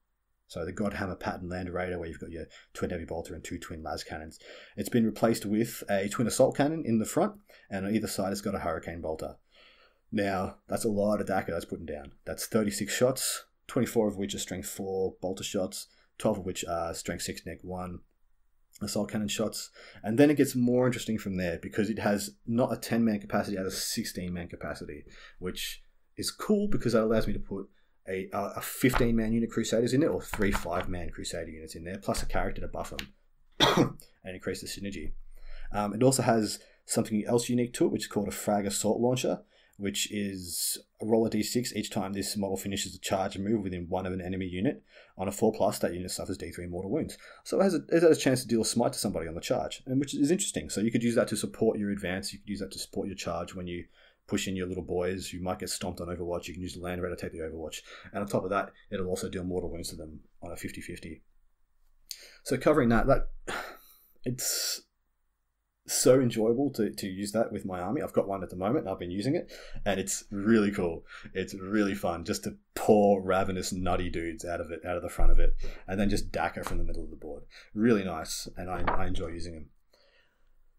so the God Hammer pattern Land Raider, where you've got your twin heavy bolter and 2 twin las cannons. It's been replaced with a twin assault cannon in the front, and on either side it's got a hurricane bolter. Now, that's a lot of DACA that's putting down. That's 36 shots, 24 of which are strength 4 bolter shots, 12 of which are strength 6 neg 1 assault cannon shots. And then it gets more interesting from there because it has not a 10-man capacity, it has a 16-man capacity, which is cool because that allows me to put a 15-man unit Crusaders in it, or 3 5-man Crusader units in there, plus a character to buff them and increase the synergy. It also has something else unique to it, which is called a Frag Assault Launcher, which is a roll a d6 each time this model finishes a charge and move within 1 of an enemy unit. On a 4+, that unit suffers d3 mortal wounds. So it has a chance to deal a smite to somebody on the charge, and which is interesting. So you could use that to support your advance, you could use that to support your charge when you push in your little boys who might get stomped on Overwatch. You can use the Land Raider to take the Overwatch. And on top of that, it'll also deal mortal wounds to them on a 50-50. So covering that, it's so enjoyable to use that with my army. I've got one at the moment, and I've been using it, and it's really cool. It's really fun just to pour ravenous, nutty dudes out of the front of it, and then just DACA from the middle of the board. Really nice, and I enjoy using them.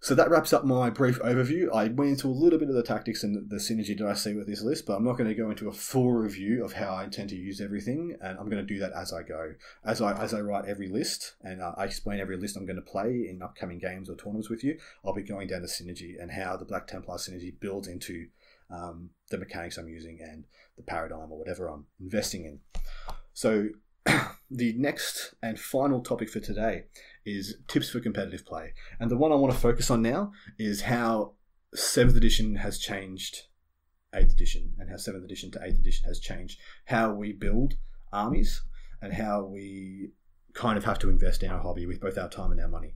So that wraps up my brief overview. I went into a little bit of the tactics and the synergy that I see with this list, but I'm not going to go into a full review of how I intend to use everything, and I'm going to do that as I go. As I write every list, and I explain every list I'm going to play in upcoming games or tournaments with you, I'll be going down the synergy and how the Black Templar synergy builds into the mechanics I'm using and the paradigm or whatever I'm investing in. So the next and final topic for today is tips for competitive play. And the one I want to focus on now is how 7th edition has changed 8th edition, and how 7th edition to 8th edition has changed how we build armies and how we kind of have to invest in our hobby with both our time and our money.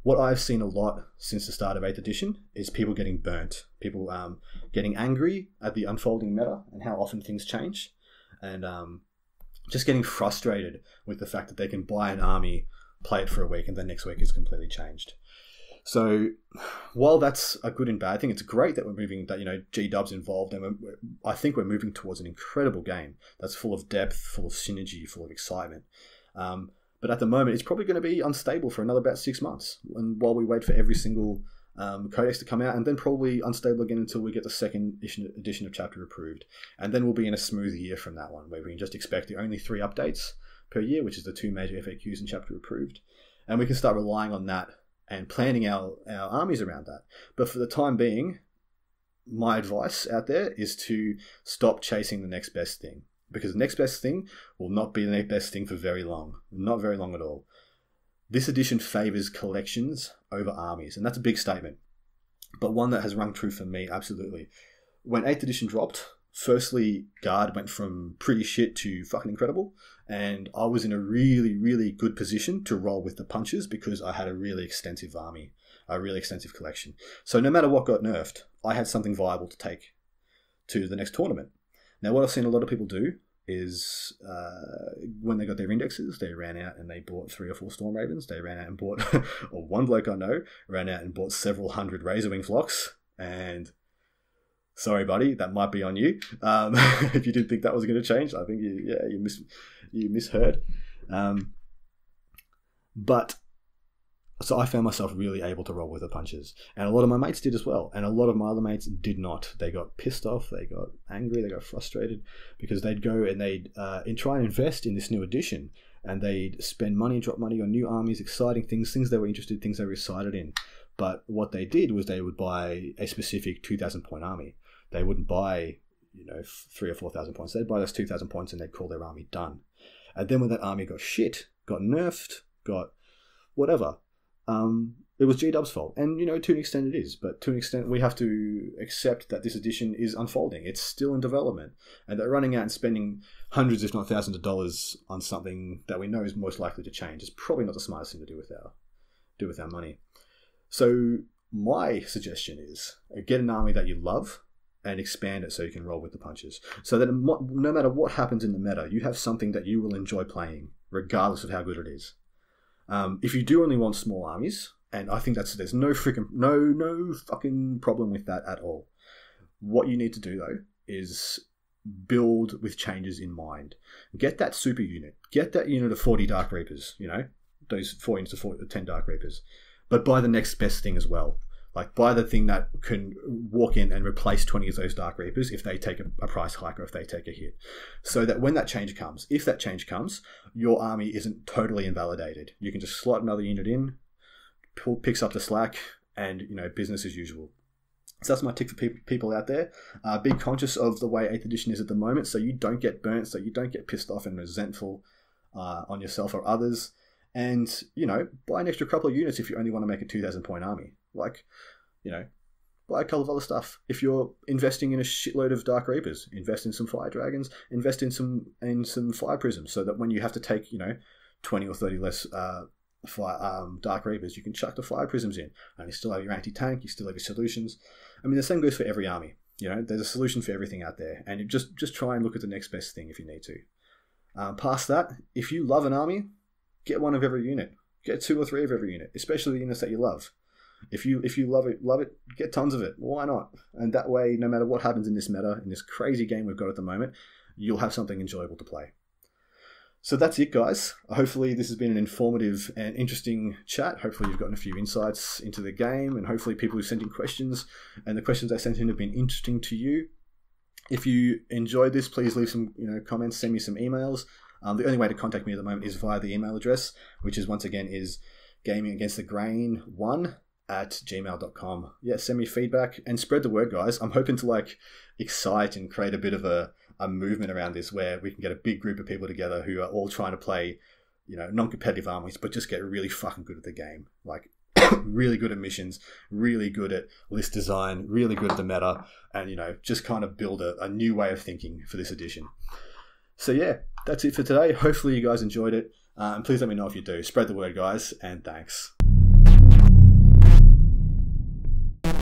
What I've seen a lot since the start of 8th edition is people getting burnt, people getting angry at the unfolding meta and how often things change, and just getting frustrated with the fact that they can buy an army, play it for a week, and then next week it's completely changed. So while that's a good and bad thing, it's great that we're moving, that, you know, G-Dub's involved, and I think we're moving towards an incredible game that's full of depth, full of synergy, full of excitement. But at the moment, it's probably going to be unstable for another about 6 months, and while we wait for every single codex to come out, and then probably unstable again until we get the second edition of Chapter approved. And then we'll be in a smooth year from that one, where we can just expect the only 3 updates per year, which is the 2 major FAQs and Chapter approved. And we can start relying on that and planning our armies around that. But for the time being, my advice out there is to stop chasing the next best thing. Because the next best thing will not be the next best thing for very long. Not very long at all. This edition favours collections over armies, and that's a big statement, but one that has rung true for me, absolutely. When 8th edition dropped, firstly, Guard went from pretty shit to fucking incredible, and I was in a really, really good position to roll with the punches because I had a really extensive army, a really extensive collection. So no matter what got nerfed, I had something viable to take to the next tournament. Now, what I've seen a lot of people do is when they got their indexes, they ran out and they bought 3 or 4 Storm Ravens. They ran out and bought, or one bloke I know ran out and bought several hundred Razorwing flocks. And sorry, buddy, that might be on you. If you didn't think that was going to change, I think you misheard. But so I found myself really able to roll with the punches, and a lot of my mates did as well, and a lot of my other mates did not. They got pissed off, they got angry, they got frustrated, because they'd go and they'd try and invest in this new edition, and they'd spend money, drop money on new armies, exciting things they were interested, things they were excited in. But what they did was they would buy a specific 2,000 point army. They wouldn't buy, 3,000 or 4,000 points. They'd buy those 2,000 points and they'd call their army done. And then when that army got shit, got nerfed, got whatever, it was G-Dub's fault. And, to an extent it is. But to an extent we have to accept that this edition is unfolding. It's still in development. And that running out and spending hundreds, if not thousands of dollars on something that we know is most likely to change is probably not the smartest thing to do with our money. So my suggestion is get an army that you love and expand it so you can roll with the punches. So that no matter what happens in the meta, you have something that you will enjoy playing, regardless of how good it is. If you do only want small armies, and I think there's no fucking problem with that at all. What you need to do though is build with changes in mind. Get that super unit. Get that unit of 40 Dark Reapers. Those 4 units of 10 Dark Reapers. But buy the next best thing as well. Like, buy the thing that can walk in and replace 20 of those Dark Reapers if they take a price hike or if they take a hit. So that when that change comes, if that change comes, your army isn't totally invalidated. You can just slot another unit in, picks up the slack, and, business as usual. So that's my tip for people out there. Be conscious of the way 8th edition is at the moment so you don't get burnt, so you don't get pissed off and resentful on yourself or others. And, buy an extra couple of units if you only want to make a 2,000 point army. Like, buy a couple of other stuff. If you're investing in a shitload of Dark Reapers, invest in some Fire Dragons, invest in some Fire Prisms, so that when you have to take, 20 or 30 less Dark Reapers, you can chuck the Fire Prisms in, and you still have your anti-tank, you still have your solutions. I mean, the same goes for every army. There's a solution for everything out there, and you just try and look at the next best thing if you need to. Past that, if you love an army, get one of every unit. Get 2 or 3 of every unit, especially the units that you love. If you love it, get tons of it. Why not? And that way, no matter what happens in this meta, in this crazy game we've got at the moment, you'll have something enjoyable to play. So that's it, guys. Hopefully this has been an informative and interesting chat. Hopefully you've gotten a few insights into the game, and hopefully people who sent in questions and the questions they sent in have been interesting to you. If you enjoyed this, please leave some comments, send me some emails. The only way to contact me at the moment is via the email address, which is once again is gamingagainstthegrain1@gmail.com. Yeah, send me feedback and spread the word, guys. I'm hoping to excite and create a bit of a movement around this where we can get a big group of people together who are all trying to play, non-competitive armies, but just get really fucking good at the game. Like, really good at missions, really good at list design, really good at the meta, and, just kind of build a new way of thinking for this edition. So yeah, that's it for today. Hopefully you guys enjoyed it. And please let me know if you do. Spread the word, guys, and thanks.